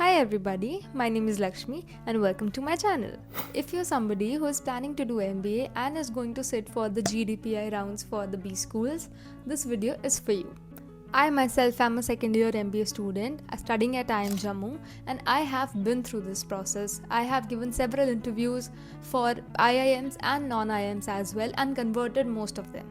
Hi everybody, my name is Lakshmi and welcome to my channel. If you're somebody who is planning to do MBA and is going to sit for the GDPI rounds for the B schools, this video is for you. I myself am a second year MBA student studying at IIM Jammu and I have been through this process. I have given several interviews for IIMs and non-IIMs as well and converted most of them.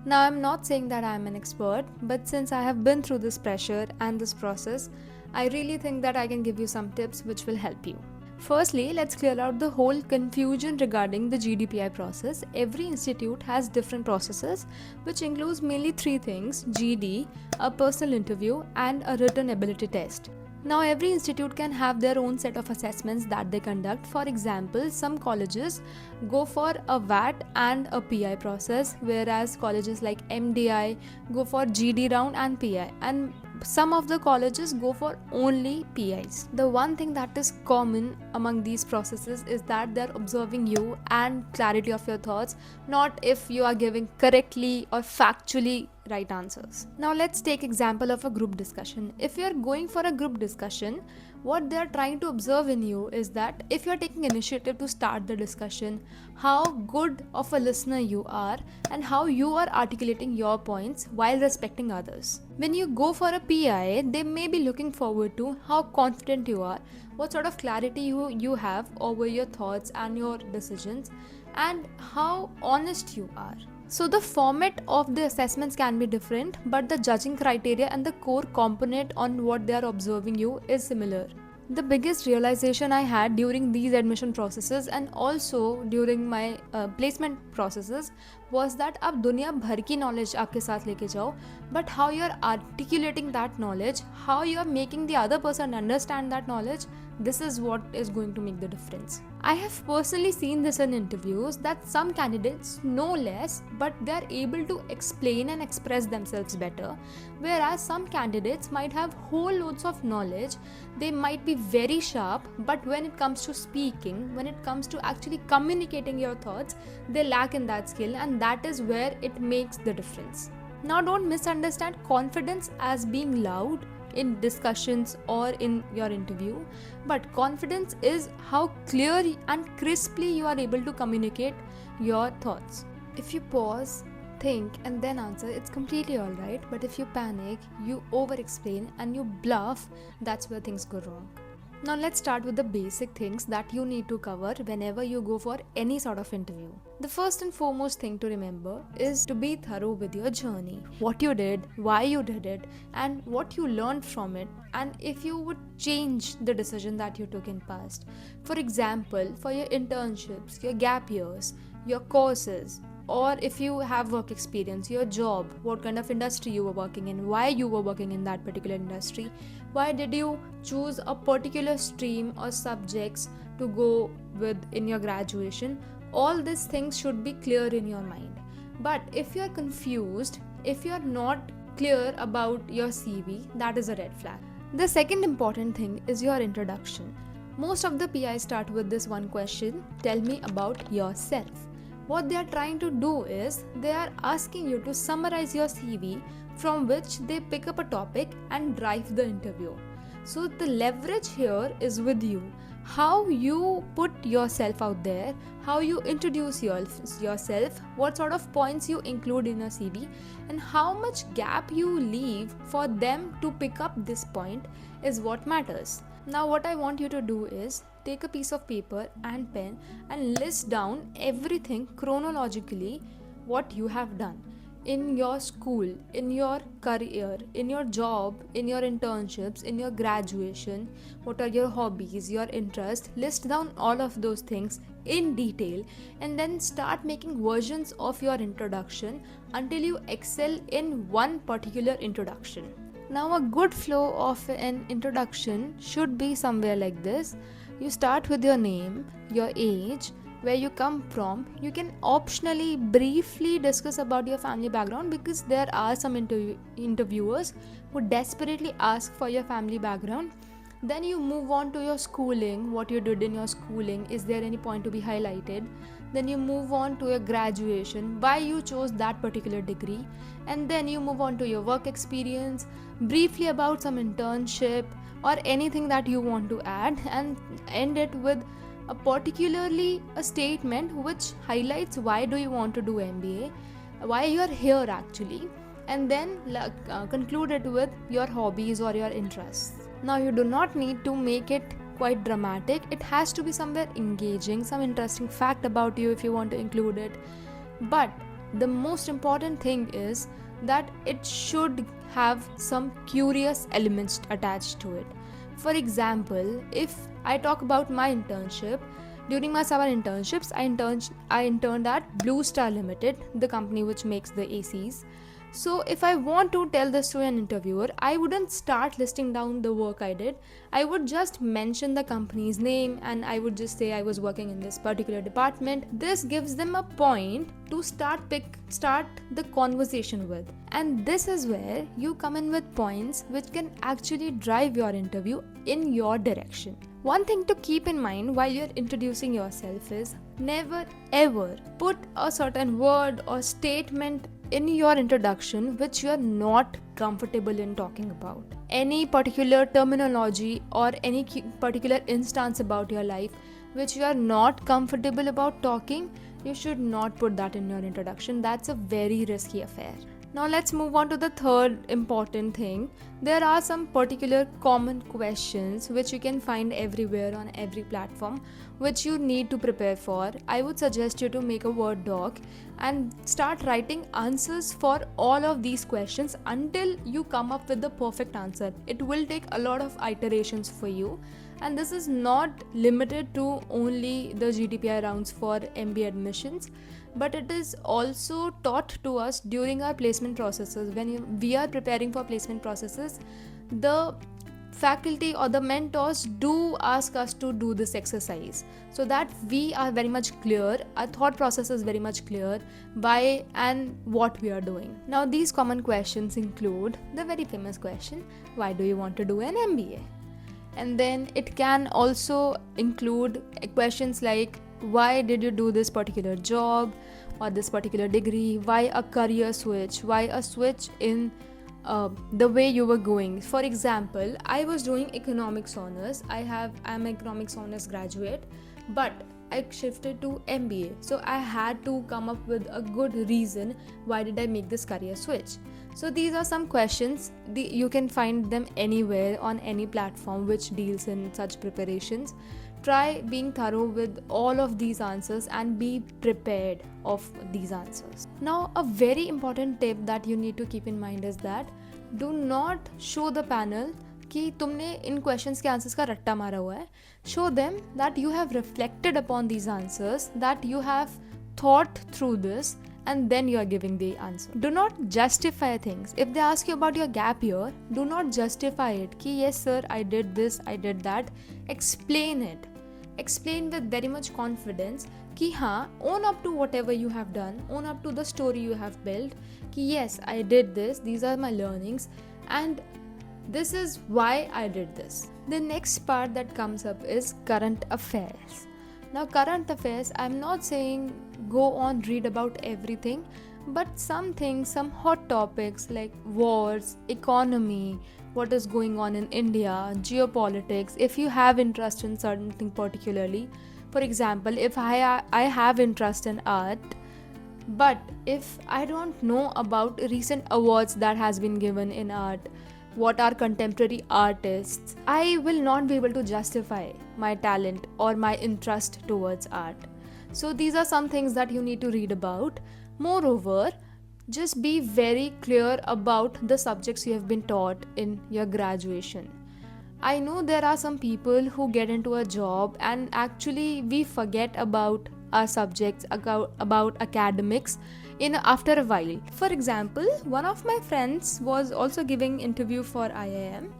Now, I'm not saying that I'm an expert, but since I have been through this pressure and this process, I really think that I can give you some tips which will help you. Firstly, let's clear out the whole confusion regarding the GDPI process. Every institute has different processes, which includes mainly three things: GD, a personal interview, and a written ability test. Now, every institute can have their own set of assessments that they conduct. For example, some colleges go for a WAT and a PI process, whereas colleges like MDI go for GD round and PI, and some of the colleges go for only PIs. The one thing that is common among these processes is that they're observing you and clarity of your thoughts, not if you are giving correctly or factually right answers. Now let's take example of a group discussion. If you're going for a group discussion, what they're trying to observe in you is that if you're taking initiative to start the discussion, how good of a listener you are and how you are articulating your points while respecting others. When you go for a PI, they may be looking forward to how confident you are, what sort of clarity you have over your thoughts and your decisions, and how honest you are. So the format of the assessments can be different, but the judging criteria and the core component on what they are observing you is similar. The biggest realization I had during these admission processes and also during my placement processes was that आप दुनिया भर की knowledge आपके साथ लेके जाओ, but how you are articulating that knowledge, how you are making the other person understand that knowledge, this is what is going to make the difference. I have personally seen this in interviews that some candidates know less but they are able to explain and express themselves better, whereas some candidates might have whole loads of knowledge, they might be very sharp, but when it comes to speaking, when it comes to actually communicating your thoughts, they lack in that skill, and that is where it makes the difference. Now, don't misunderstand confidence as being loud in discussions or in your interview, but confidence is how clear and crisply you are able to communicate your thoughts. If you pause, think and then answer, it's completely alright, but if you panic, you over explain and you bluff, that's where things go wrong. Now let's start with the basic things that you need to cover whenever you go for any sort of interview. The first and foremost thing to remember is to be thorough with your journey. What you did, why you did it, and what you learned from it, and if you would change the decision that you took in past. For example, for your internships, your gap years, your courses, or if you have work experience, your job, what kind of industry you were working in, why you were working in that particular industry, why did you choose a particular stream or subjects to go with in your graduation, all these things should be clear in your mind. But if you're confused, if you're not clear about your CV, that is a red flag. The second important thing is your introduction. Most of the PIs start with this one question: tell me about yourself. What they are trying to do is they are asking you to summarize your CV, from which they pick up a topic and drive the interview. So the leverage here is with you. How you put yourself out there, how you introduce yourself, what sort of points you include in your CV, and how much gap you leave for them to pick up this point is what matters. Now what I want you to do is take a piece of paper and pen and list down everything chronologically what you have done in your school, in your career, in your job, in your internships, in your graduation. What are your hobbies, your interests? List down all of those things in detail and then start making versions of your introduction until you excel in one particular introduction. Now, a good flow of an introduction should be somewhere like this. You start with your name, your age, where you come from. You can optionally briefly discuss about your family background because there are some interviewers who desperately ask for your family background. Then you move on to your schooling, what you did in your schooling, is there any point to be highlighted? Then you move on to your graduation, why you chose that particular degree, and then you move on to your work experience, briefly about some internship, or anything that you want to add, and end it with particularly a statement which highlights why do you want to do MBA, why you are here actually, and then conclude it with your hobbies or your interests. Now you do not need to make it quite dramatic. It has to be somewhere engaging, some interesting fact about you if you want to include it. But the most important thing is that it should have some curious elements attached to it. For example, if I talk about my internship, during my summer internships, I interned at Blue Star Limited, the company which makes the ACs. So if I want to tell this to an interviewer, I wouldn't start listing down the work I did. I would just mention the company's name and I would just say I was working in this particular department. This gives them a point to start the conversation with. And this is where you come in with points which can actually drive your interview in your direction. One thing to keep in mind while you're introducing yourself is never ever put a certain word or statement in your introduction which you are not comfortable in talking about. Any particular terminology or any particular instance about your life which you are not comfortable about talking, you should not put that in your introduction. That's a very risky affair. Now let's move on to the third important thing. There are some particular common questions which you can find everywhere on every platform which you need to prepare for. I would suggest you to make a Word doc and start writing answers for all of these questions until you come up with the perfect answer. It will take a lot of iterations for you, and this is not limited to only the GDPI rounds for MBA admissions, but it is also taught to us during our placement processes. When we are preparing for placement processes, the faculty or the mentors do ask us to do this exercise so that we are very much clear, our thought process is very much clear by and what we are doing. Now these common questions include the very famous question, why do you want to do an MBA? And then it can also include questions like, why did you do this particular job or this particular degree? Why a career switch? Why a switch in the way you were going? For example, I was doing economics honors. I'm an economics honors graduate, but I shifted to MBA. So I had to come up with a good reason why did I make this career switch. So these are some questions. You can find them anywhere on any platform which deals in such preparations. Try being thorough with all of these answers and be prepared of these answers. Now, a very important tip that you need to keep in mind is that do not show the panel कि तुमने इन questions के answers का रट्टा मारा हुआ है. Show them that you have reflected upon these answers, that you have thought through this, and then you are giving the answer. Do not justify things. If they ask you about your gap year, do not justify it कि yes sir, I did this, I did that. Explain it. Explain with very much confidence कि हाँ, own up to whatever you have done, own up to the story you have built कि yes, I did this, these are my learnings, and this is why I did this. The next part that comes up is current affairs. Now current affairs, I'm not saying go on read about everything, but some things, some hot topics like wars, economy, what is going on in India, geopolitics, if you have interest in certain thing particularly. For example, if I have interest in art, but if I don't know about recent awards that has been given in art, what are contemporary artists, I will not be able to justify my talent or my interest towards art. So these are some things that you need to read about. Moreover, just be very clear about the subjects you have been taught in your graduation. I know there are some people who get into a job and actually we forget about our subjects, about academics after a while. For example, one of my friends was also giving interview for IIM.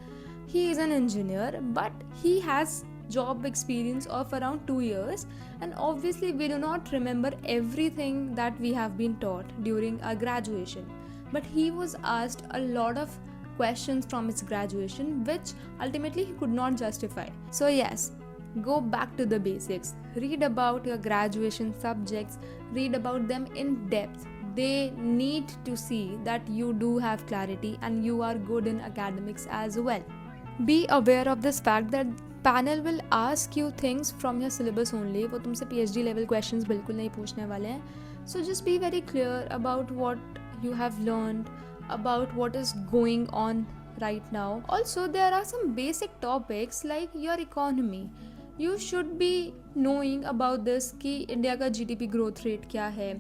He is an engineer, but he has job experience of around 2 years, and obviously we do not remember everything that we have been taught during our graduation. But he was asked a lot of questions from his graduation which ultimately he could not justify. So yes, go back to the basics. Read about your graduation subjects, read about them in depth. They need to see that you do have clarity and you are good in academics as well. Be aware of this fact that panel will ask you things from your syllabus only. वो तुमसे PhD level questions बिल्कुल नहीं पूछने वाले हैं. So just be very clear about what you have learned, about what is going on right now. Also, there are some basic topics like your economy. You should be knowing about this कि India का GDP growth rate क्या है,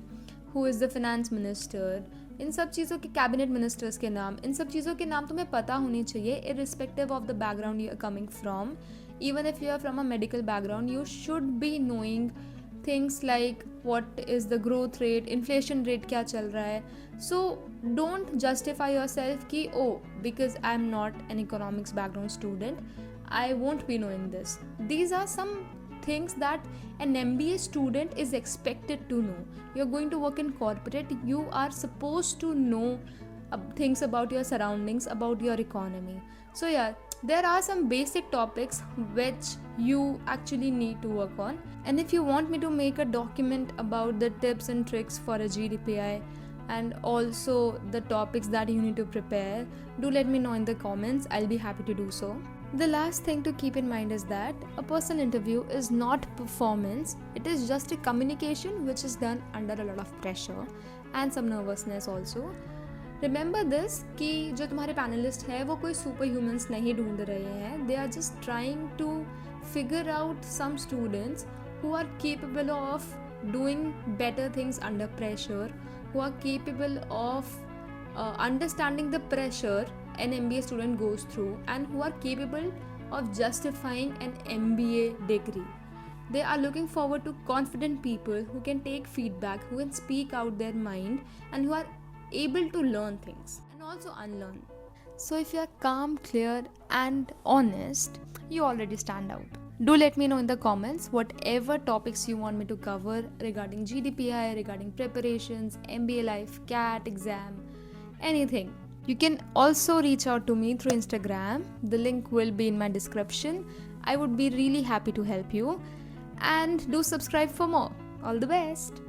who is the finance minister, इन सब चीज़ों के cabinet ministers के नाम, इन सब चीज़ों के नाम तुम्हें पता होनी चाहिए irrespective of the background you are coming from. Even if you are from a medical background, you should be knowing things like what is the growth rate, inflation rate क्या चल रहा है. So don't justify yourself कि oh, because I am not an economics background student, I won't be knowing this. These are some things that an MBA student is expected to know. You're going to work in corporate, you are supposed to know things about your surroundings, about your economy. So yeah, there are some basic topics which you actually need to work on. And if you want me to make a document about the tips and tricks for a GDPI and also the topics that you need to prepare, do let me know in the comments. I'll be happy to do so. The last thing to keep in mind is that a person interview is not performance, it is just a communication which is done under a lot of pressure and some nervousness also. Remember this कि जो तुम्हारे panelist है वो कोई super humans नहीं ढूंढ रहे हैं. They are just trying to figure out some students who are capable of doing better things under pressure, who are capable of understanding the pressure an MBA student goes through, and who are capable of justifying an MBA degree. They are looking forward to confident people who can take feedback, who can speak out their mind, and who are able to learn things and also unlearn. So if you are calm, clear and honest, you already stand out. Do let me know in the comments whatever topics you want me to cover regarding GDPI, regarding preparations, MBA life, CAT exam, anything. You can also reach out to me through Instagram. The link will be in my description. I would be really happy to help you. And do subscribe for more. All the best.